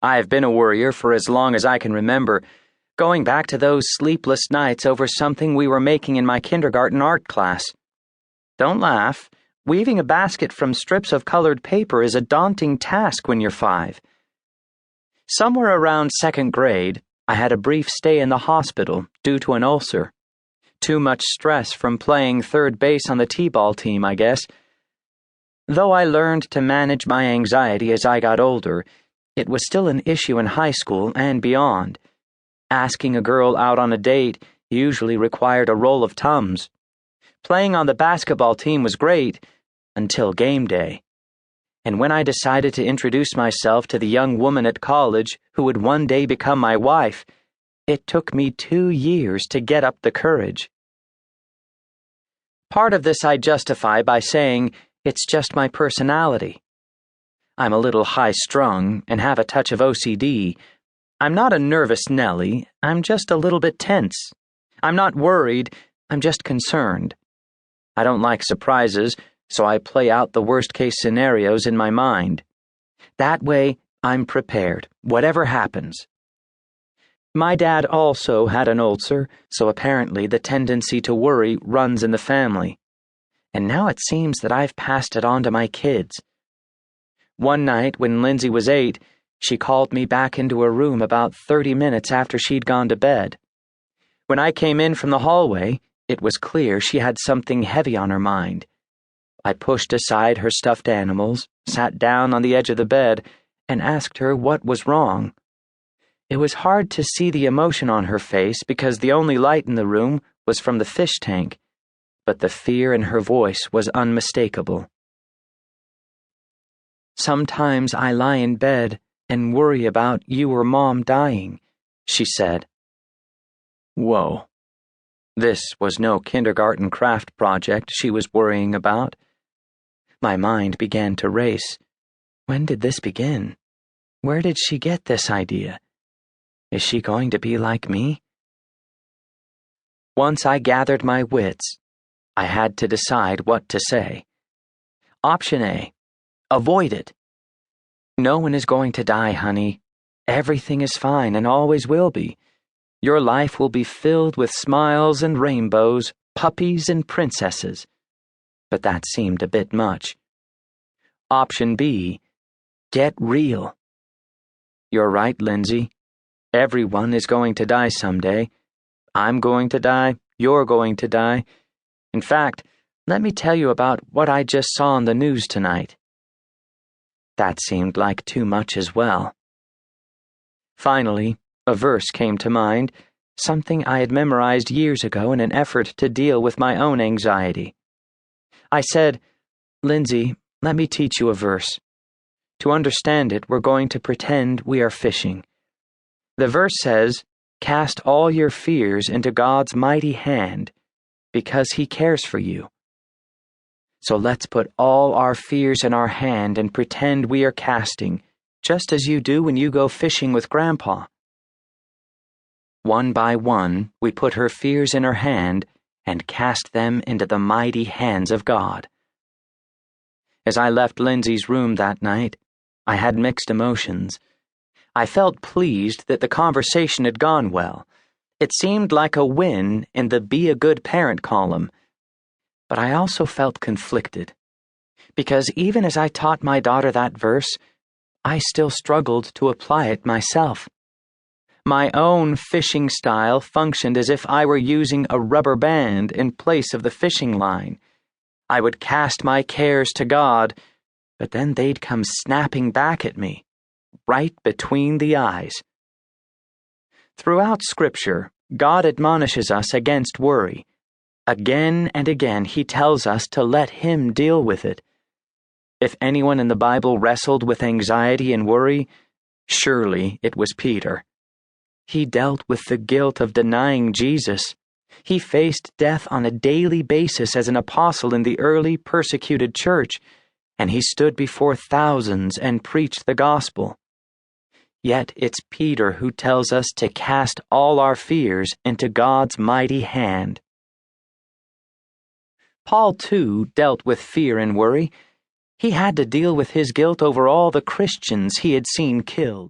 I've been a worrier for as long as I can remember, going back to those sleepless nights over something we were making in my kindergarten art class. Don't laugh. Weaving a basket from strips of colored paper is a daunting task when you're 5. Somewhere around 2nd grade, I had a brief stay in the hospital due to an ulcer. Too much stress from playing third base on the t-ball team, I guess. Though I learned to manage my anxiety as I got older, it was still an issue in high school and beyond. Asking a girl out on a date usually required a roll of Tums. Playing on the basketball team was great until game day. And when I decided to introduce myself to the young woman at college who would one day become my wife, it took me 2 years to get up the courage. Part of this I justify by saying it's just my personality. I'm a little high-strung and have a touch of OCD. I'm not a nervous Nelly, I'm just a little bit tense. I'm not worried, I'm just concerned. I don't like surprises, so I play out the worst-case scenarios in my mind. That way, I'm prepared, whatever happens. My dad also had an ulcer, so apparently the tendency to worry runs in the family. And now it seems that I've passed it on to my kids. One night, when Lindsay was 8, she called me back into her room about 30 minutes after she'd gone to bed. When I came in from the hallway, it was clear she had something heavy on her mind. I pushed aside her stuffed animals, sat down on the edge of the bed, and asked her what was wrong. It was hard to see the emotion on her face because the only light in the room was from the fish tank, but the fear in her voice was unmistakable. "Sometimes I lie in bed and worry about you or Mom dying," she said. Whoa. This was no kindergarten craft project she was worrying about. My mind began to race. When did this begin? Where did she get this idea? Is she going to be like me? Once I gathered my wits, I had to decide what to say. Option A. Avoid it. No one is going to die, honey. Everything is fine and always will be. Your life will be filled with smiles and rainbows, puppies and princesses. But that seemed a bit much. Option B. Get real. You're right, Lindsay. Everyone is going to die someday. I'm going to die. You're going to die. In fact, let me tell you about what I just saw on the news tonight. That seemed like too much as well. Finally, a verse came to mind, something I had memorized years ago in an effort to deal with my own anxiety. I said, "Lindsay, let me teach you a verse. To understand it, we're going to pretend we are fishing. The verse says, 'Cast all your fears into God's mighty hand, because He cares for you.' So let's put all our fears in our hand and pretend we are casting, just as you do when you go fishing with Grandpa." One by one, we put her fears in her hand and cast them into the mighty hands of God. As I left Lindsay's room that night, I had mixed emotions. I felt pleased that the conversation had gone well. It seemed like a win in the Be a Good Parent column. But I also felt conflicted, because even as I taught my daughter that verse, I still struggled to apply it myself. My own fishing style functioned as if I were using a rubber band in place of the fishing line. I would cast my cares to God, but then they'd come snapping back at me, right between the eyes. Throughout Scripture, God admonishes us against worry. Again and again, He tells us to let Him deal with it. If anyone in the Bible wrestled with anxiety and worry, surely it was Peter. He dealt with the guilt of denying Jesus. He faced death on a daily basis as an apostle in the early persecuted church, and he stood before thousands and preached the gospel. Yet it's Peter who tells us to cast all our fears into God's mighty hand. Paul, too, dealt with fear and worry. He had to deal with his guilt over all the Christians he had seen killed.